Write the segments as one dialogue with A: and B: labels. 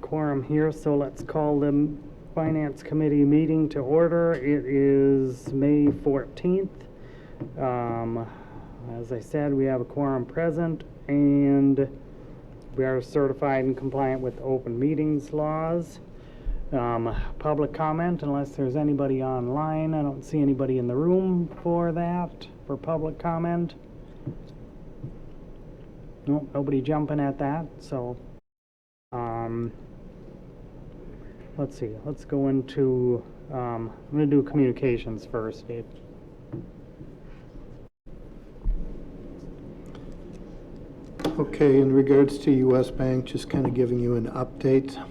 A: quorum here, so let's call the Finance Committee meeting to order. It is May 14th. As I said, we have a quorum present, and we are certified and compliant with open meetings laws. Public comment, unless there's anybody online. I don't see anybody in the room for that, for public comment. Nope, nobody jumping at that, so let's see, let's go into, I'm going to do communications first, Dave.
B: Okay, in regards to U.S. Bank, just kind of giving you an update.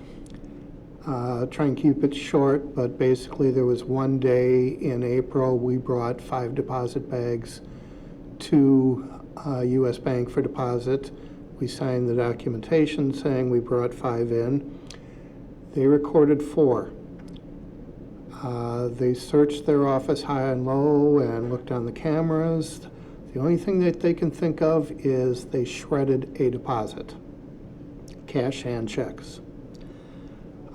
B: Try and keep it short, but basically there was one day in April we brought 5 deposit bags to U.S. Bank for deposit. We signed the documentation saying we brought 5 in. They recorded 4. They searched their office high and low and looked on the cameras. The only thing that they can think of is they shredded a deposit, cash and checks.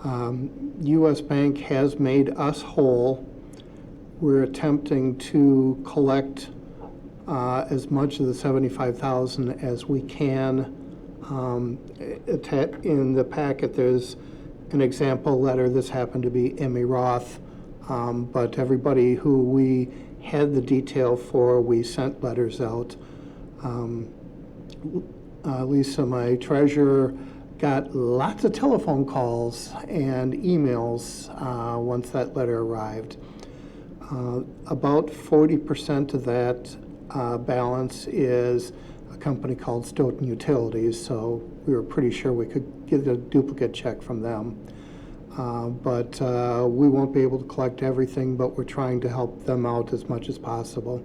B: U.S. Bank has made us whole. We're attempting to collect as much of the $75,000 as we can. In the packet, there's an example letter. This happened to be Emmy Roth, but everybody who we had the detail for, we sent letters out. Lisa, my treasurer, got lots of telephone calls and emails once that letter arrived. About 40% of that balance is a company called Stoughton Utilities, so we were pretty sure we could get a duplicate check from them. But we won't be able to collect everything, but we're trying to help them out as much as possible.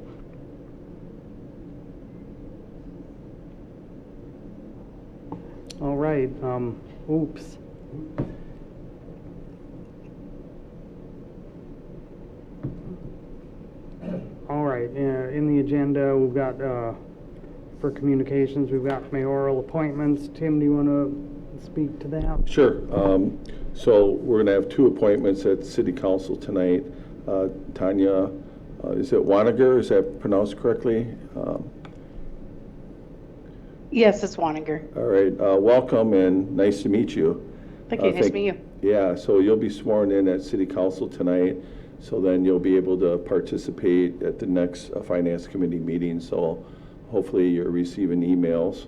A: All right, oops. All right, in the agenda, we've got, for communications, we've got mayoral appointments. Tim, do you want to speak to that?
C: Sure. So we're going to have 2 appointments at City Council tonight. Tanya, is it Waniger? Is that pronounced correctly?
D: Yes, it's Waniger.
C: All right. Welcome and nice to meet you.
D: Thank you. Nice to meet you.
C: Yeah, so you'll be sworn in at City Council tonight, so then you'll be able to participate at the next Finance Committee meeting. So hopefully you're receiving emails.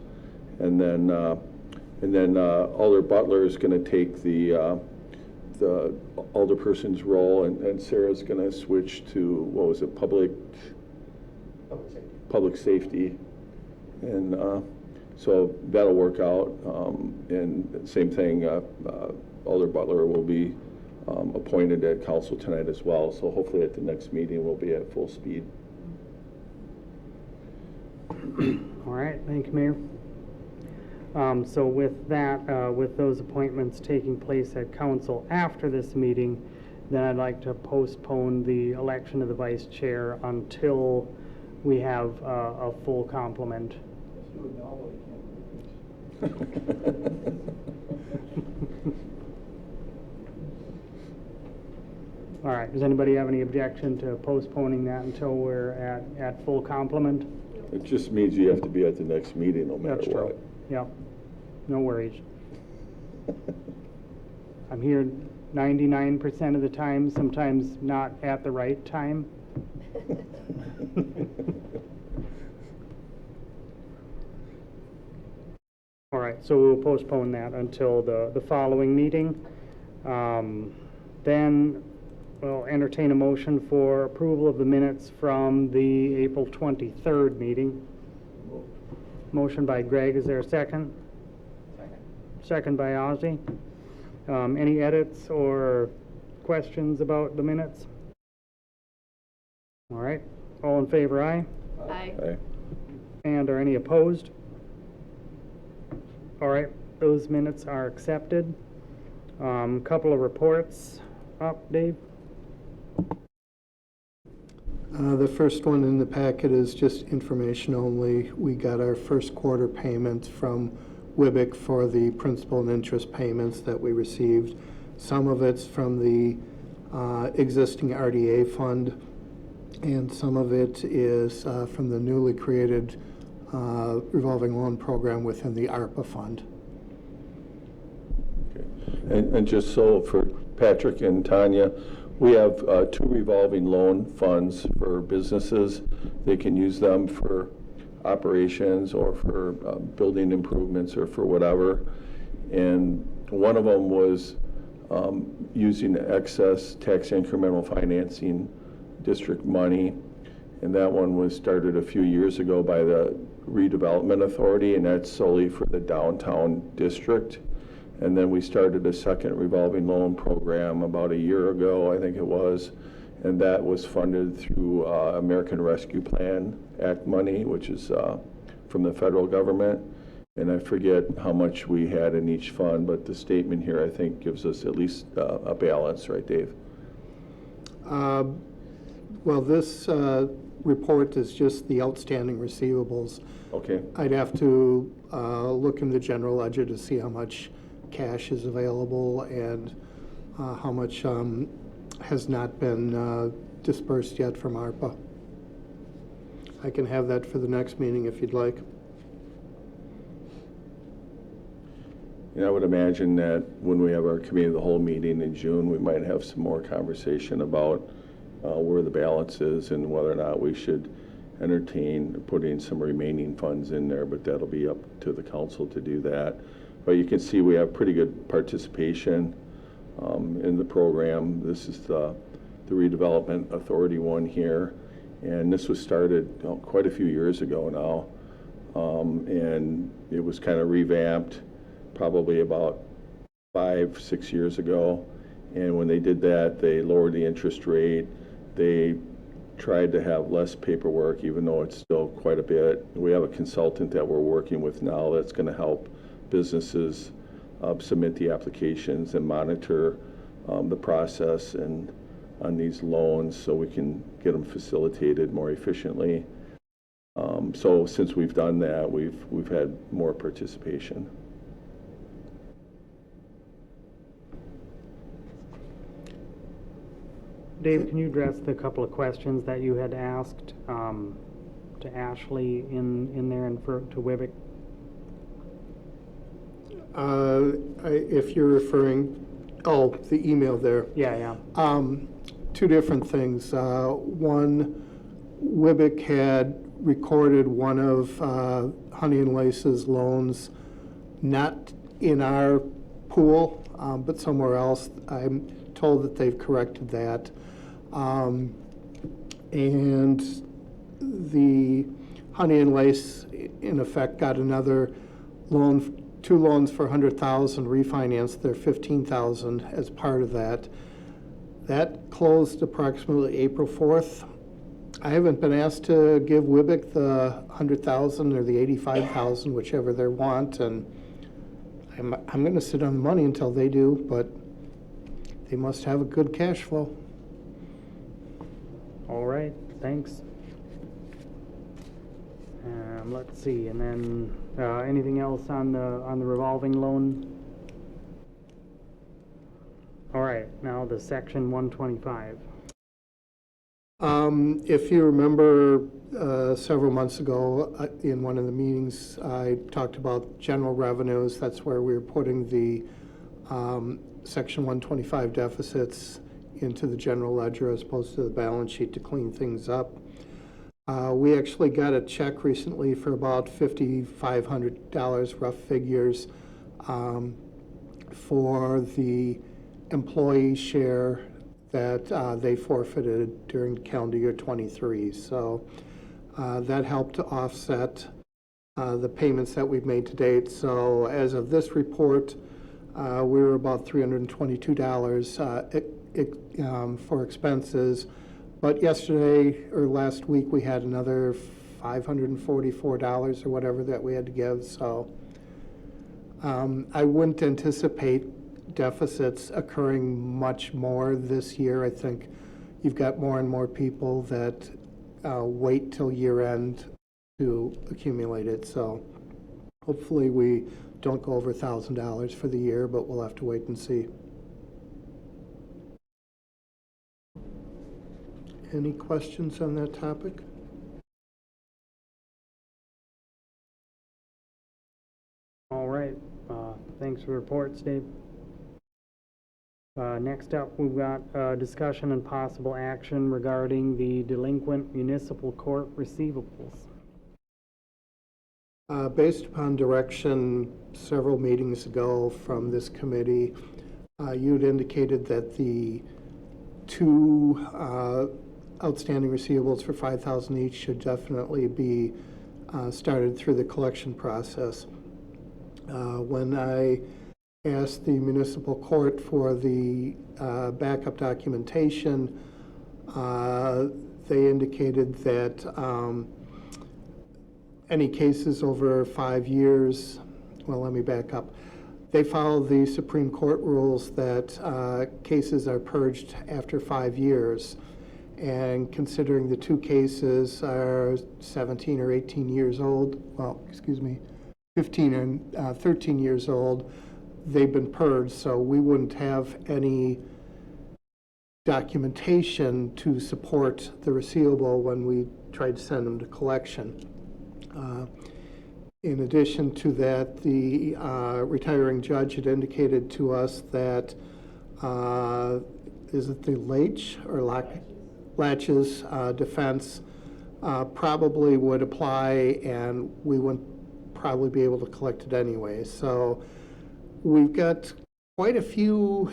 C: And then Alder Butler is going to take the alderperson's role, and Sarah's going to switch to, what was it, public safety. And so that'll work out. And same thing, Alder Butler will be appointed at council tonight as well. So hopefully at the next meeting we'll be at full speed.
A: All right, thank you, Mayor. So with that, with those appointments taking place at council after this meeting, then I'd like to postpone the election of the vice chair until we have a full complement. All right, does anybody have any objection to postponing that until we're at full complement?
C: It just means you have to be at the next meeting no matter
A: That's
C: what.
A: true. Yep, no worries. I'm here 99% of the time, sometimes not at the right time. All right, so we'll postpone that until the following meeting. Then we'll entertain a motion for approval of the minutes from the April 23rd meeting. Motion by Greg, is there a second? Second by Ozzy. Any edits or questions about the minutes? All right, all in favor, aye?
D: Aye.
C: Okay.
A: And are any opposed? All right, those minutes are accepted. Couple of reports up, Dave.
B: The first one in the packet is just information only. We got our first quarter payment from WIBIC for the principal and interest payments that we received. Some of it's from the existing RDA fund, and some of it is from the newly created revolving loan program within the ARPA fund.
C: And just so for Patrick and Tanya, we have 2 revolving loan funds for businesses. They can use them for operations or for building improvements or for whatever. And one of them was using excess tax incremental financing district money. And that one was started a few years ago by the Redevelopment Authority, and that's solely for the downtown district. And then we started a second revolving loan program about a year ago, I think it was, and that was funded through American Rescue Plan Act money, which is from the federal government. And I forget how much we had in each fund, but the statement here, I think, gives us at least a balance, right, Dave?
B: Well, this report is just the outstanding receivables.
C: Okay.
B: I'd have to look in the general ledger to see how much cash is available and how much has not been dispersed yet from ARPA. I can have that for the next meeting if you'd like.
C: And I would imagine that when we have our committee of the whole meeting in June, we might have some more conversation about where the balance is and whether or not we should entertain putting some remaining funds in there, but that'll be up to the council to do that. But you can see we have pretty good participation in the program. This is the Redevelopment Authority one here, and this was started quite a few years ago now, and it was kind of revamped probably about 5-6 years ago. And when they did that, they lowered the interest rate. They tried to have less paperwork, even though it's still quite a bit. We have a consultant that we're working with now that's going to help businesses submit the applications and monitor the process and on these loans so we can get them facilitated more efficiently. So since we've done that, we've had more participation.
A: Dave, can you address the couple of questions that you had asked to Ashley in there and to WIBIC?
B: If you're referring, the email there.
A: Yeah.
B: Two different things. One, WIBIC had recorded one of Honey and Lace's loans, not in our pool, but somewhere else. I'm told that they've corrected that. And the Honey and Lace, in effect, got another loan, 2 loans for $100,000, refinanced their $15,000 as part of that. That closed approximately April 4th. I haven't been asked to give WIBIC the $100,000 or the $85,000, whichever they want, and I'm going to sit on the money until they do, but they must have a good cash flow.
A: All right, thanks. Let's see, and then anything else on the revolving loan? All right, now the section 125.
B: If you remember several months ago in one of the meetings, I talked about general revenues. That's where we were putting the section 125 deficits into the general ledger as opposed to the balance sheet to clean things up. We actually got a check recently for about $5,500, rough figures, for the employee share that they forfeited during calendar year 23. So that helped to offset the payments that we've made to date. So as of this report, we were about $322 for expenses. But yesterday or last week, we had another $544 or whatever that we had to give. So I wouldn't anticipate deficits occurring much more this year. I think you've got more and more people that wait till year end to accumulate it. So hopefully we don't go over $1,000 for the year, but we'll have to wait and see. Any questions on that topic?
A: All right, thanks for the report, Dave. Next up, we've got discussion and possible action regarding the delinquent municipal court receivables.
B: Based upon direction several meetings ago from this committee, you'd indicated that the two outstanding receivables for $5,000 each should definitely be started through the collection process. When I asked the municipal court for the backup documentation, they indicated that any cases over 5 years, well, let me back up. They follow the Supreme Court rules that cases are purged after 5 years. And considering the two cases are 17 or 18 years old, well, excuse me, 15 and 13 years old, they've been purged, so we wouldn't have any documentation to support the receivable when we tried to send them to collection. In addition to that, the retiring judge had indicated to us that, is it the Latches defense probably would apply, and we wouldn't probably be able to collect it anyway. So we've got quite a few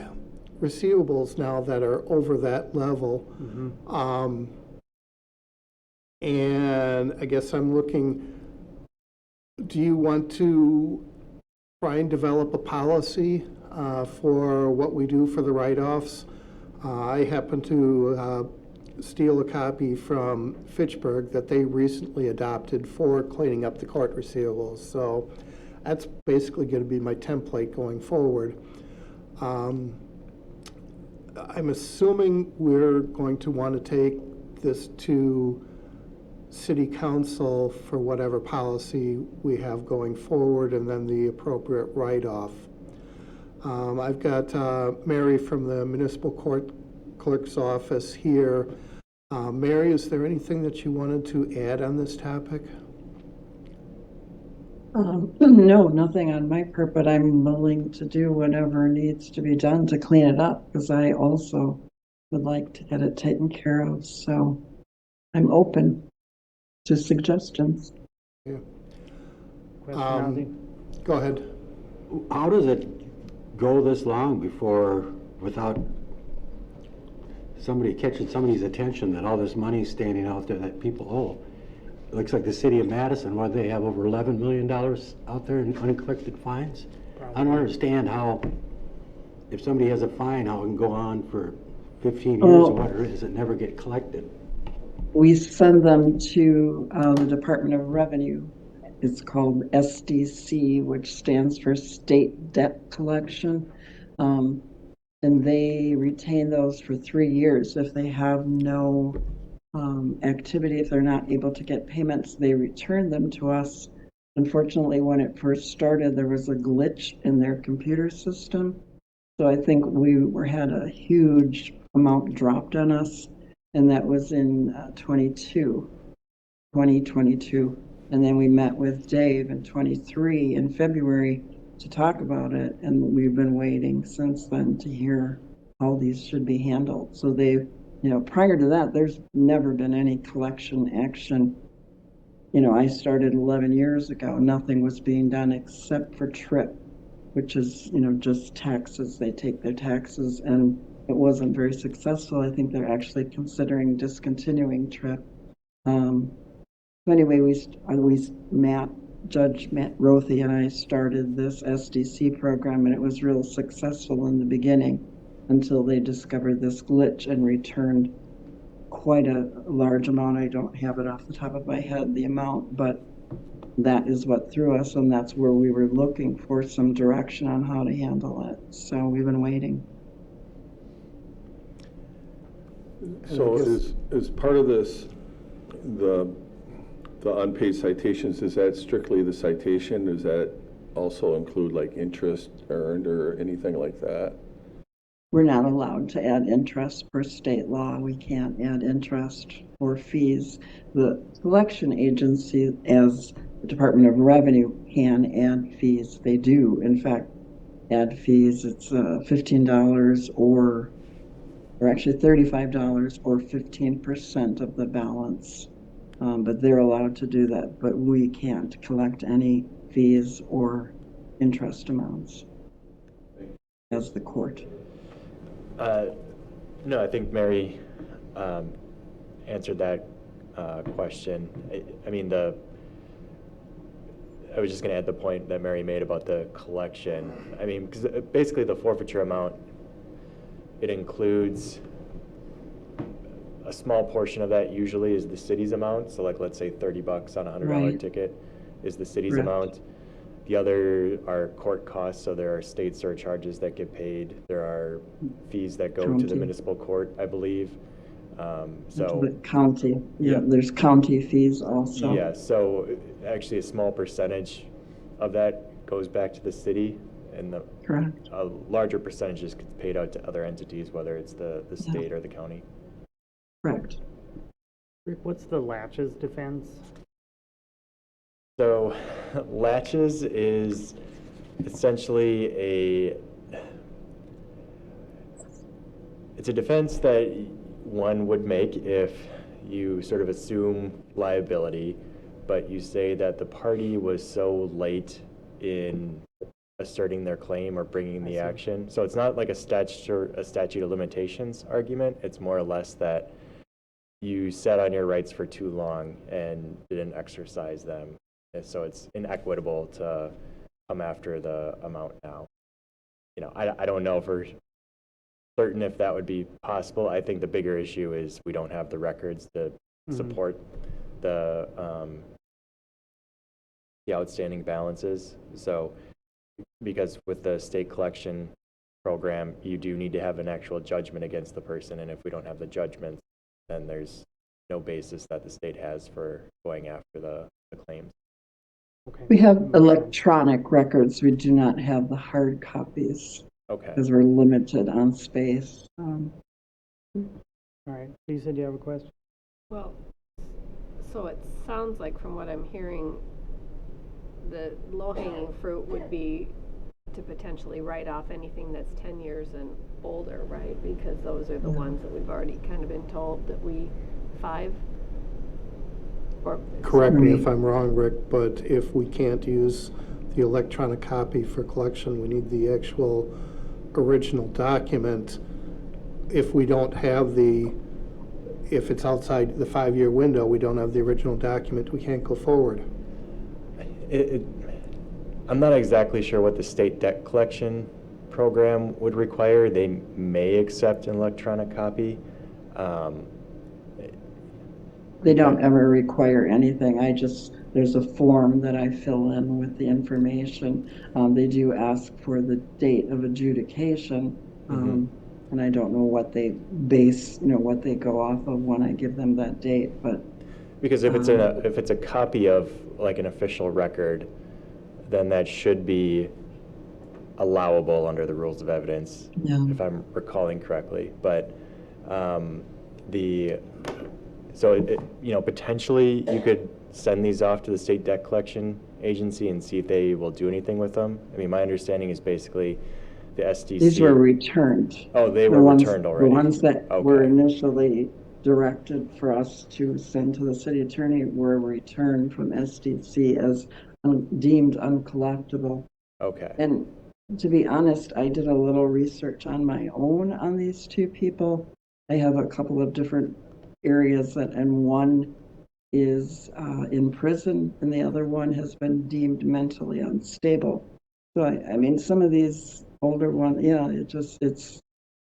B: receivables now that are over that level. And I guess I'm looking, do you want to try and develop a policy for what we do for the write-offs? I happen to steal a copy from Fitchburg that they recently adopted for cleaning up the court receivables. So that's basically going to be my template going forward. I'm assuming we're going to want to take this to City Council for whatever policy we have going forward, and then the appropriate write-off. I've got Mary from the Municipal Court Clerk's office here. Mary, is there anything that you wanted to add on this topic?
E: No, nothing on my part, but I'm willing to do whatever needs to be done to clean it up, because I also would like to get it taken care of. So I'm open to suggestions.
B: Yeah.
A: Question, Ozzy?
B: Go ahead.
F: How does it go this long before, without somebody catching somebody's attention that all this money is standing out there that people owe? It looks like the city of Madison, where they have over $11 million out there in uncollected fines. I don't understand how, if somebody has a fine, how it can go on for 15 years or whatever it is, it never get collected.
E: We send them to the Department of Revenue. It's called SDC, which stands for State Debt Collection. And they retain those for 3 years. If they have no activity, if they're not able to get payments, they return them to us. Unfortunately, when it first started, there was a glitch in their computer system. So I think we had a huge amount dropped on us, and that was in 2022. And then we met with Dave in 23 in February to talk about it, and we've been waiting since then to hear how these should be handled. So they've, prior to that, there's never been any collection action. I started 11 years ago. Nothing was being done except for TRIP, which is, just taxes. They take their taxes, and it wasn't very successful. I think they're actually considering discontinuing TRIP. Anyway, Judge Matt Rothy and I started this SDC program, and it was real successful in the beginning until they discovered this glitch and returned quite a large amount. I don't have it off the top of my head, the amount, but that is what threw us, and that's where we were looking for some direction on how to handle it. So we've been waiting.
C: So is part of this, the unpaid citations, is that strictly the citation? Is that also include like interest earned or anything like that?
E: We're not allowed to add interest per state law. We can't add interest or fees. The collection agency, as the Department of Revenue, can add fees. They do, in fact, add fees. It's $15 or actually $35 or 15% of the balance. But they're allowed to do that, but we can't collect any fees or interest amounts as the court.
G: No, I think Mary answered that question. I mean, I was just going to add the point that Mary made about the collection. I mean, because basically the forfeiture amount, it includes a small portion of that usually is the city's amount. So like, let's say $30 on a $100
E: Right.
G: ticket is the city's
E: Correct.
G: amount. The other are court costs, so there are state surcharges that get paid. There are fees that go to the
E: County.
G: municipal court, I believe.
E: To
G: So,
E: the county,
G: Yeah.
E: there's county fees also.
G: yeah, so actually a small percentage of that goes back to the city, and
E: Correct.
G: a larger percentage is paid out to other entities, whether it's the
E: Yeah.
G: state or the county.
E: Correct.
A: Rick, what's the latches defense?
G: So latches is essentially it's a defense that one would make if you sort of assume liability, but you say that the party was so late in asserting their claim or bringing the action. So it's not like a statute of limitations argument. It's more or less that you sat on your rights for too long and didn't exercise them. And so it's inequitable to come after the amount now. You know, I don't know for certain if that would be possible. I think the bigger issue is we don't have the records to support the outstanding balances. So because with the state collection program, you do need to have an actual judgment against the person. And if we don't have the judgment, then there's no basis that the state has for going after the claims.
A: Okay.
E: We have
A: Makes sense.
E: electronic records. We do not have the hard copies
G: Okay.
E: because we're limited on space.
A: All right. Lisa, do you have a question?
H: Well, so it sounds like from what I'm hearing, the low-hanging fruit would be to potentially write off anything that's 10 years and older, right? Because those are the ones that we've already kind of been told that or
B: Correct me if I'm wrong, Rick, but if we can't use the electronic copy for collection, we need the actual original document. If we don't have if it's outside the 5-year window, we don't have the original document, we can't go forward.
G: I'm not exactly sure what the state debt collection program would require. They may accept an electronic copy.
E: They don't ever require anything. There's a form that I fill in with the information. They do ask for the date of adjudication. And I don't know what they base, what they go off of when I give them that date, but.
G: Because if it's a copy of like an official record, then that should be allowable under the rules of evidence, if I'm recalling correctly. But potentially you could send these off to the state debt collection agency and see if they will do anything with them. I mean, my understanding is basically the SDC.
E: These were returned.
G: Oh, they were returned already.
E: The ones that were
G: Okay.
E: initially directed for us to send to the city attorney were returned from SDC as deemed uncollectible.
G: Okay.
E: And to be honest, I did a little research on my own on these two people. I have a couple of different areas and one is in prison and the other one has been deemed mentally unstable. So I mean, some of these older ones, it's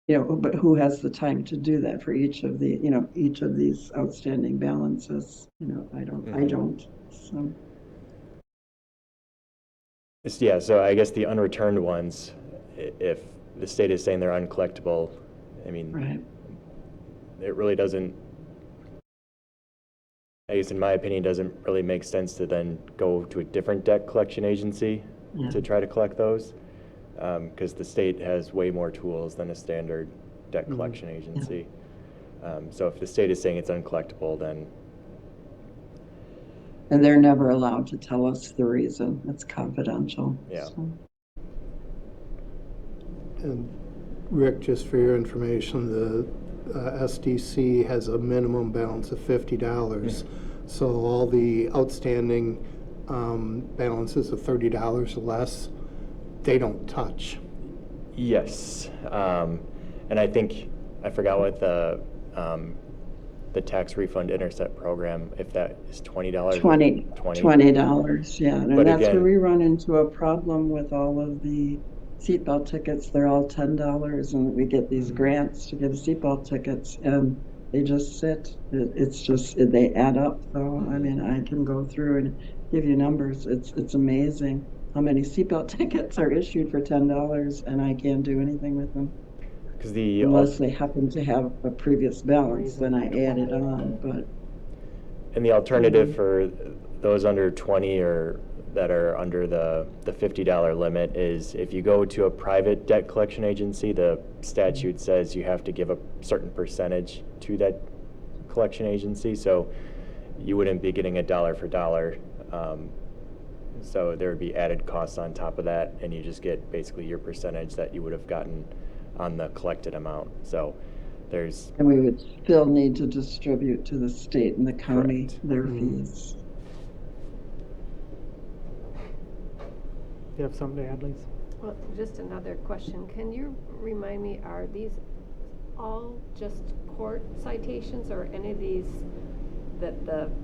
E: but who has the time to do that for each of these outstanding balances? I don't. So.
G: So I guess the unreturned ones, if the state is saying they're uncollectible, I mean,
E: Right.
G: it really doesn't, I guess in my opinion, doesn't really make sense to then go to a different debt collection agency
E: Yeah.
G: to try to collect those, because the state has way more tools than a standard debt collection agency. So if the state is saying it's uncollectible, then
E: And they're never allowed to tell us the reason. It's confidential.
G: Yeah.
E: So.
B: And Rick, just for your information, the SDC has a minimum balance of $50. So all the outstanding balances of $30 or less, they don't touch.
G: yes. And I think, I forgot what the tax refund intercept program, if that is $20.
E: $20, yeah. And
G: But
E: that's where
G: again-
E: we run into a problem with all of the seatbelt tickets. They're all $10, and we get these grants to get seatbelt tickets, and they just sit. It's just, they add up, though. I mean, I can go through and give you numbers. It's amazing how many seatbelt tickets are issued for $10, and I can't do anything with them.
G: Because the
E: Unless they happen to have a previous balance, then I add it on, but.
G: And the alternative for those under 20 or that are under the $50 limit is if you go to a private debt collection agency, the statute says you have to give a certain percentage to that collection agency. So you wouldn't be getting a dollar for dollar. So there would be added costs on top of that, and you just get basically your percentage that you would have gotten on the collected amount. So there's,
E: And we would still need to distribute to the state and the county
G: Correct.
E: their fees.
A: You have something to add, Lisa?
H: Well, just another question. Can you remind me, are these all just court citations or any of these that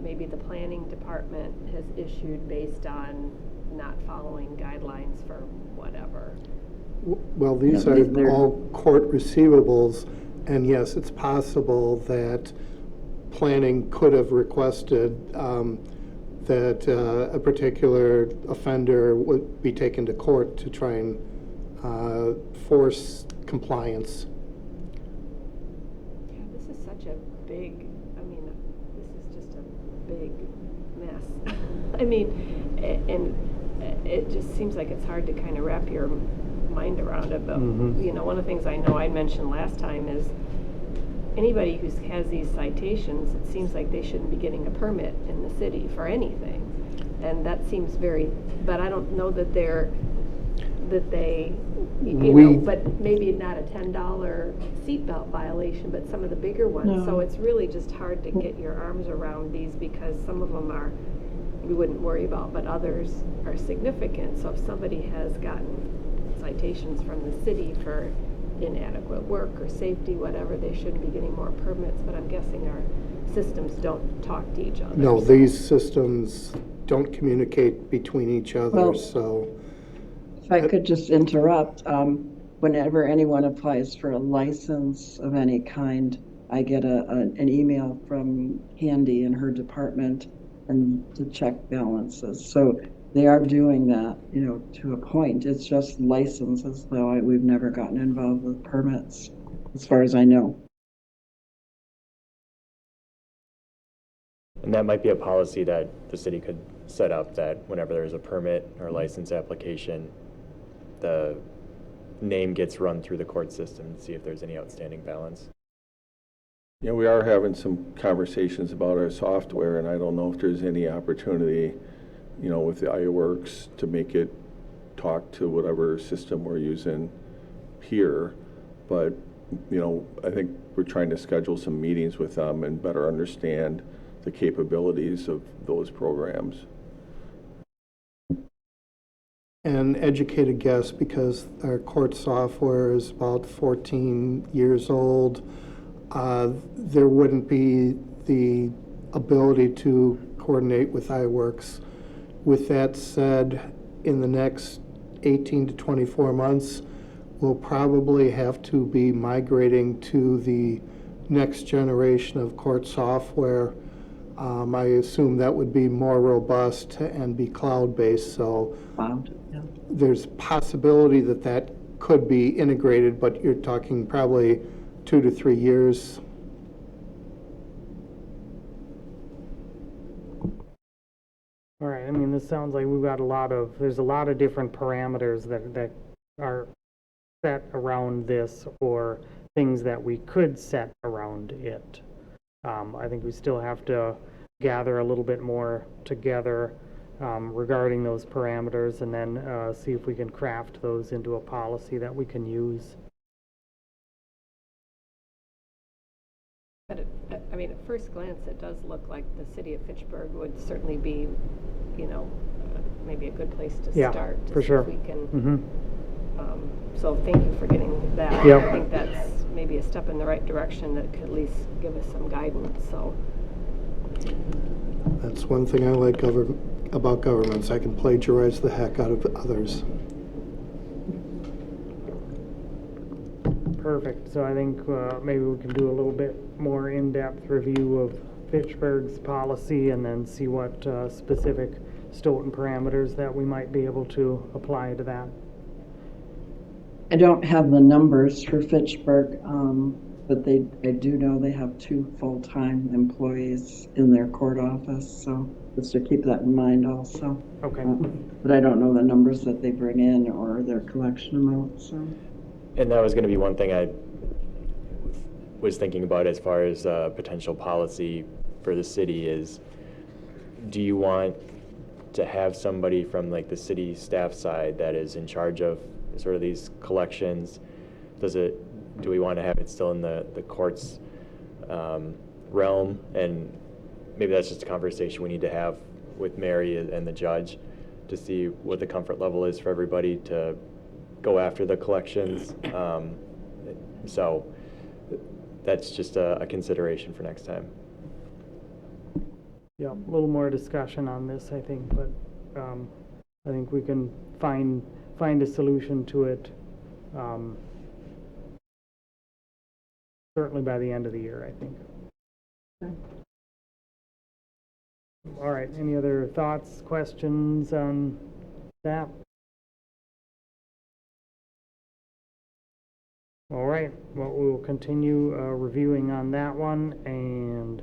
H: maybe the planning department has issued based on not following guidelines for whatever?
B: Well, these
E: Yeah, they're-
B: are all court receivables, and yes, it's possible that planning could have requested that a particular offender would be taken to court to try and force compliance.
H: Yeah, this is such a big, I mean, this is just a big mess. I mean, and it just seems like it's hard to kind of wrap your mind around it, but, you know, one of the things I know I mentioned last time is anybody who has these citations, it seems like they shouldn't be getting a permit in the city for anything. And that seems very, but I don't know that they, you know, but maybe not a $10 seatbelt violation, but some of the bigger ones.
E: No.
H: So it's really just hard to get your arms around these because some of them are, we wouldn't worry about, but others are significant. So if somebody has gotten citations from the city for inadequate work or safety, whatever, they shouldn't be getting more permits, but I'm guessing our systems don't talk to each other.
B: No,
H: so-
B: these systems don't communicate between each other,
E: Well-
B: so.
E: If I could just interrupt, whenever anyone applies for a license of any kind, I get an email from Candy and her department and to check balances. So they are doing that, you know, to a point. It's just licenses, though we've never gotten involved with permits, as far as I know.
G: and that might be a policy that the city could set up, that whenever there's a permit or license application, the name gets run through the court system to see if there's any outstanding balance.
C: Yeah, we are having some conversations about our software, and I don't know if there's any opportunity, you know, with the iWorks to make it talk to whatever system we're using here. But, you know, I think we're trying to schedule some meetings with them and better understand the capabilities of those programs.
B: An educated guess, because our court software is about 14 years old, there wouldn't be the ability to coordinate with iWorks. With that said, in the next 18 to 24 months, we'll probably have to be migrating to the next generation of court software. I assume that would be more robust and be cloud-based, so
E: Cloud, yeah.
B: there's possibility that that could be integrated, but you're talking probably 2 to 3 years.
A: All right, I mean, this sounds like we've got there's a lot of different parameters that are set around this, or things that we could set around it. I think we still have to gather a little bit more together regarding those parameters, and then see if we can craft those into a policy that we can use.
H: But I mean, at first glance, it does look like the city of Fitchburg would certainly be, maybe a good place to
A: Yeah,
H: start. To
A: for
H: see
A: sure.
H: if we can.
A: Mm-hmm.
H: So thank you for getting that.
A: Yep.
H: I think that's maybe a step in the right direction that could at least give us some guidance, so.
B: That's one thing I like about governments. I can plagiarize the heck out of others.
A: Perfect. So I think maybe we can do a little bit more in-depth review of Fitchburg's policy, and then see what specific Stoughton parameters that we might be able to apply to that.
E: I don't have the numbers for Fitchburg, but I do know they have 2 full-time employees in their court office, so just to keep that in mind also.
A: Okay.
E: But I don't know the numbers that they bring in or their collection amount, so.
G: And that was going to be one thing I was thinking about as far as potential policy for the city is, do you want to have somebody from like the city staff side that is in charge of sort of these collections? Do we want to have it still in the courts realm? And maybe that's just a conversation we need to have with Mary and the judge to see what the comfort level is for everybody to go after the collections. So that's just a consideration for next time.
A: Yeah, a little more discussion on this, I think, but I think we can find a solution to it certainly by the end of the year, I think.
E: Okay.
A: All right, any other thoughts, questions on that? All right, well, we will continue reviewing on that one, and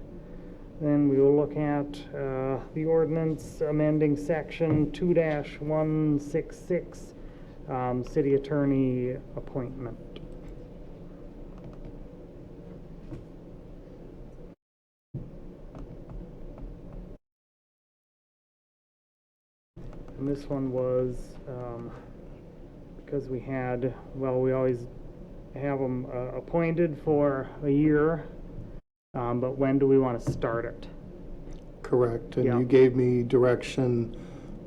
A: then we will look at the ordinance amending section 2-166, city attorney appointment. And this one was because we always have them appointed for a year, but when do we want to start it?
B: Correct. And
A: Yeah.
B: you gave me direction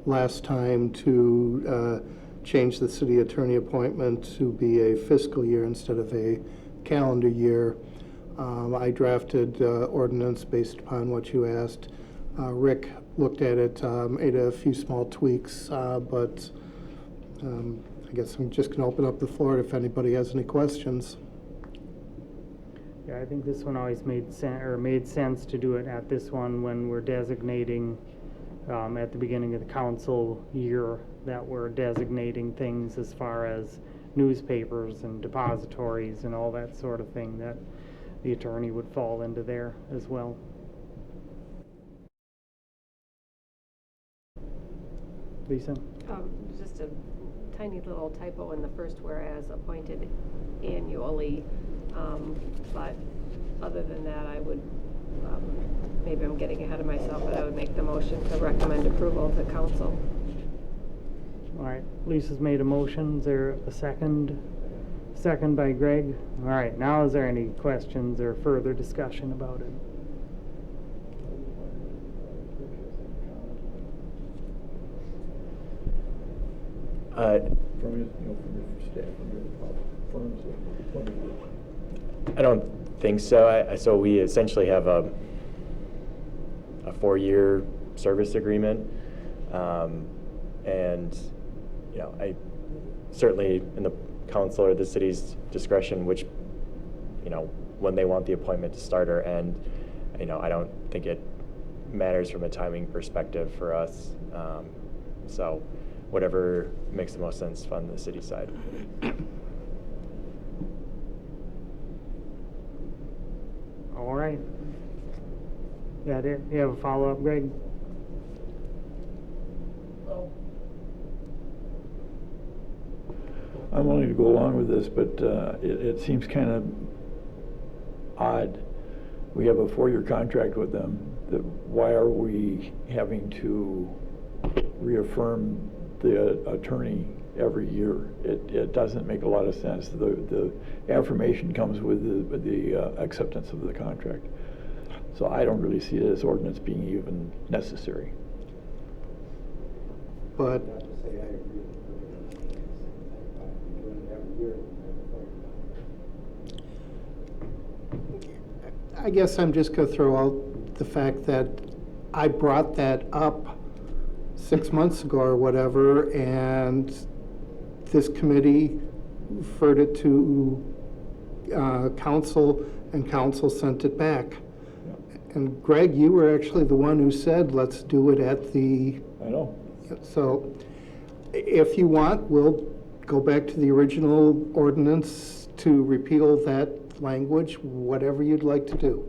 B: last time to change the city attorney appointment to be a fiscal year instead of a calendar year. I drafted ordinance based upon what you asked. Rick looked at it, made a few small tweaks, but I guess I'm just going to open up the floor if anybody has any questions.
A: Yeah, I think this one always made sense to do it at this one when we're designating at the beginning of the council year, that we're designating things as far as newspapers and depositories and all that sort of thing, that the attorney would fall into there as well. Lisa?
H: Just a tiny little typo in the first whereas, appointed annually. But other than that, I would, maybe I'm getting ahead of myself, but I would make the motion to recommend approval of the council.
A: All right, Lisa's made a motion. Is there a second? Second by Greg. All right, now is there any questions or further discussion about it?
C: From your staff, from your firms that appointed you.
G: I don't think so. So we essentially have a 4-year service agreement, and I certainly in the council or the city's discretion, which when they want the appointment to start or end. I don't think it matters from a timing perspective for us. So whatever makes the most sense on the city side.
A: All right. That it? You have a follow-up, Greg?
I: I'm willing to go along with this, but it seems kind of odd. We have a 4-year contract with them. Why are we having to reaffirm the attorney every year? It doesn't make a lot of sense. The affirmation comes with the acceptance of the contract. So I don't really see this ordinance being even necessary.
B: But I guess I'm just going to throw out the fact that I brought that up 6 months ago or whatever, and this committee referred it to council, and council sent it back. And Greg, you were actually the one who said, let's do it at the...
I: I know.
B: So if you want, we'll go back to the original ordinance to repeal that language, whatever you'd like to do.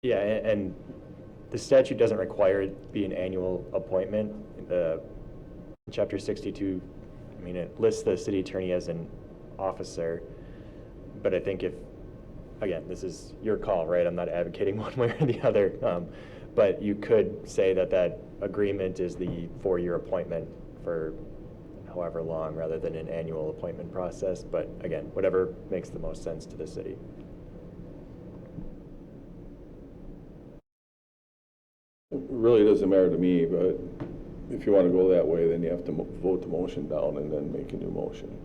G: Yeah, and the statute doesn't require it to be an annual appointment. Chapter 62, I mean, it lists the city attorney as an officer, but I think if, again, this is your call, right? I'm not advocating one way or the other, but you could say that that agreement is the 4-year appointment for however long, rather than an annual appointment process. But again, whatever makes the most sense to the city.
C: It really doesn't matter to me, but if you want to go that way, then you have to vote the motion down and then make a new motion.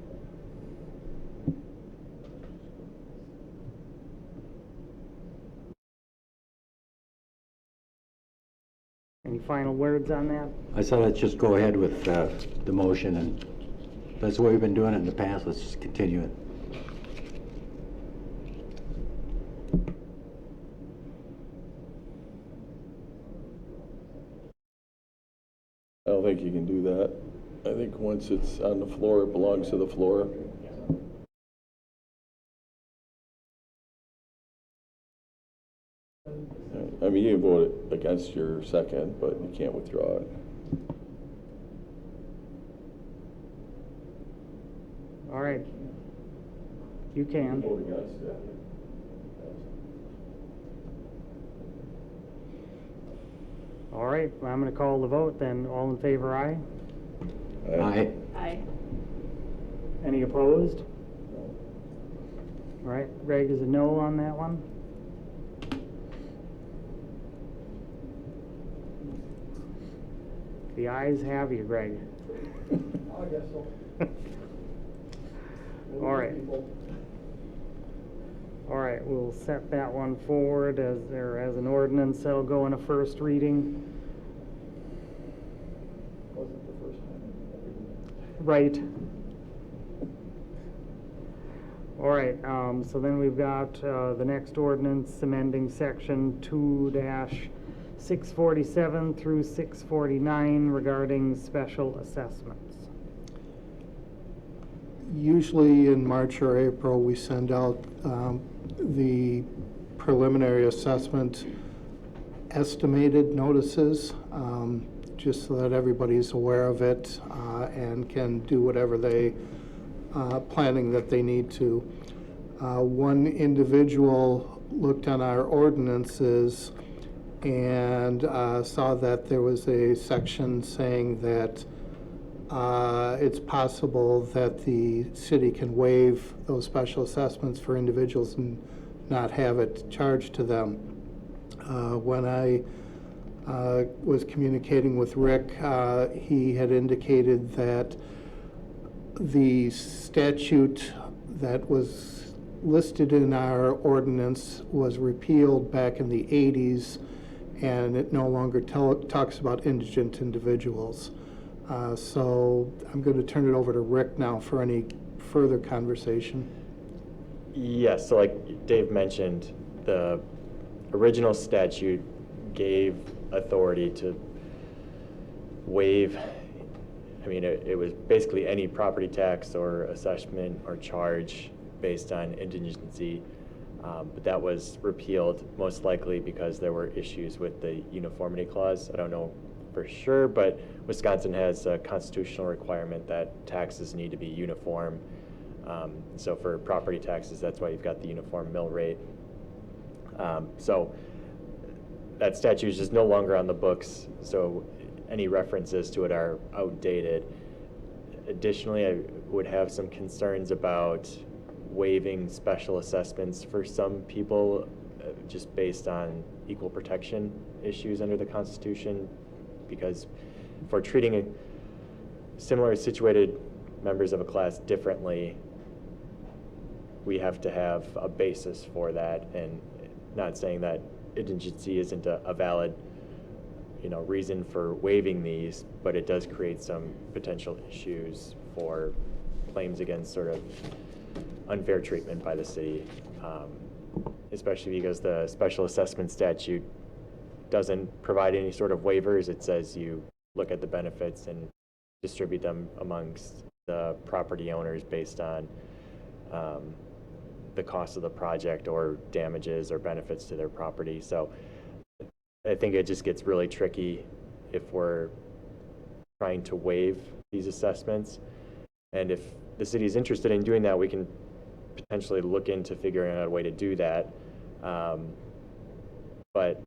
A: Any final words on that?
F: I said let's just go ahead with the motion, and that's the way we've been doing it in the past. Let's just continue it.
C: I don't think you can do that. I think once it's on the floor, it belongs to the floor. I mean, you can vote against your second, but you can't withdraw it.
A: All right. You can.
C: Vote against it.
A: All right, well, I'm going to call the vote then. All in favor, aye?
F: Aye.
H: Aye.
A: Any opposed? All right, Greg is a no on that one. The ayes have you, Greg.
B: I guess so.
A: All right. All right, we'll set that one forward as an ordinance that'll go in a first reading.
I: Wasn't the first time.
A: Right. All right, so then we've got the next ordinance amending section 2-647 through 649 regarding special assessments.
B: Usually in March or April, we send out the preliminary assessment estimated notices, just so that everybody's aware of it and can do whatever planning that they need to. One individual looked on our ordinances and saw that there was a section saying that it's possible that the city can waive those special assessments for individuals and not have it charged to them. When I was communicating with Rick, he had indicated that the statute that was listed in our ordinance was repealed back in the 80s, and it no longer talks about indigent individuals. So I'm going to turn it over to Rick now for any further conversation.
G: Yes, so like Dave mentioned, the original statute gave authority to waive, I mean, it was basically any property tax or assessment or charge based on indigency, but that was repealed most likely because there were issues with the uniformity clause. I don't know for sure, but Wisconsin has a constitutional requirement that taxes need to be uniform. So for property taxes, that's why you've got the uniform mill rate. So that statute is just no longer on the books, so any references to it are outdated. Additionally, I would have some concerns about waiving special assessments for some people just based on equal protection issues under the Constitution, because for treating similar situated members of a class differently, we have to have a basis for that, and not saying that indigency isn't a valid reason for waiving these, but it does create some potential issues for claims against sort of unfair treatment by the city, especially because the special assessment statute doesn't provide any sort of waivers. It says you look at the benefits and distribute them amongst the property owners based on the cost of the project or damages or benefits to their property. So I think it just gets really tricky if we're trying to waive these assessments. And if the city is interested in doing that, we can potentially look into figuring out a way to do that. But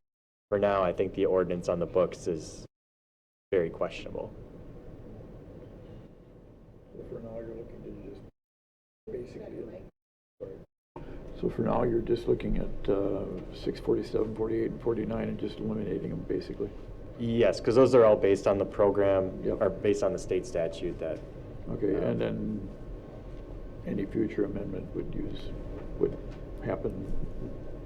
G: for now, I think the ordinance on the books is very questionable.
I: For now, you're looking to just basically, so for now, you're just looking at 6, 47, 48, and 49 and just eliminating them basically.
G: Yes, because those are all based on the program,
I: Yep.
G: or based on the state statute that.
I: Okay, and then any future amendment would happen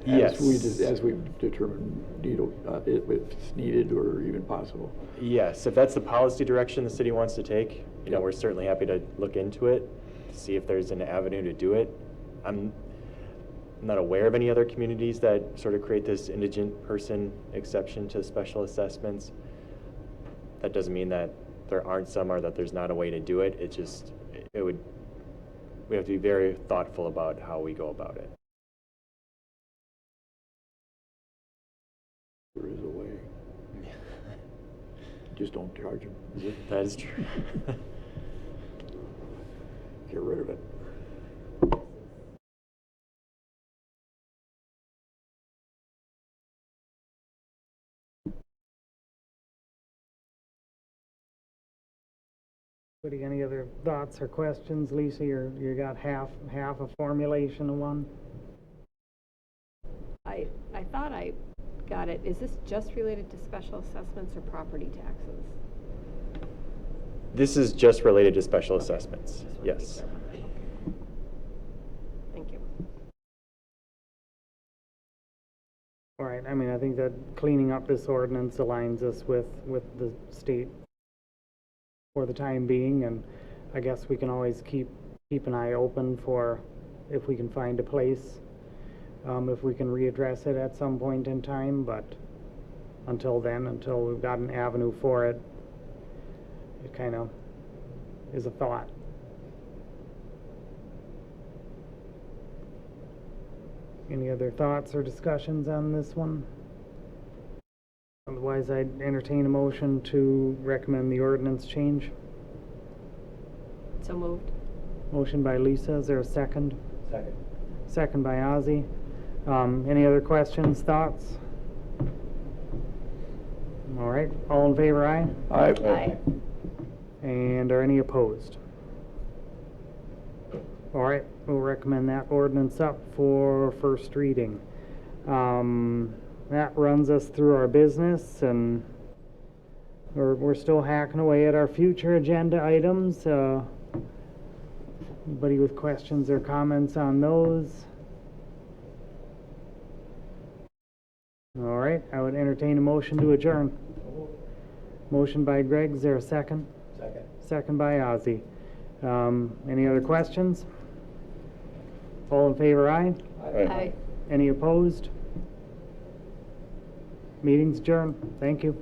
G: Yes.
I: as we determine if it's needed or even possible.
G: Yes, if that's the policy direction the city wants to take,
I: Yep.
G: we're certainly happy to look into it, to see if there's an avenue to do it. I'm not aware of any other communities that sort of create this indigent person exception to special assessments. That doesn't mean that there aren't some or that there's not a way to do it. We have to be very thoughtful about how we go about it.
I: There is a way. Just don't charge them. Is it?
G: That is true.
I: Get rid of it.
A: Any other thoughts or questions? Lisa, you got half a formulation of one?
H: I thought I got it. Is this just related to special assessments or property taxes?
G: This is just related to special assessments, yes.
H: Thank you.
A: All right, I mean, I think that cleaning up this ordinance aligns us with the state for the time being, and I guess we can always keep an eye open for if we can find a place, if we can readdress it at some point in time, but until then, until we've got an avenue for it, it kind of is a thought. Any other thoughts or discussions on this one? Otherwise, I'd entertain a motion to recommend the ordinance change.
H: So moved.
A: Motion by Lisa, is there a second?
F: Second.
A: Second by Ozzy. Any other questions, thoughts? All right, all in favor, aye?
H: Aye.
A: And are any opposed? All right, we'll recommend that ordinance up for first reading. That runs us through our business, and we're still hacking away at our future agenda items. Anybody with questions or comments on those? All right, I would entertain a motion to adjourn. Motion by Greg, is there a second?
F: Second.
A: Second by Ozzy. Any other questions? All in favor, aye?
H: Aye.
A: Any opposed? Meeting's adjourned. Thank you.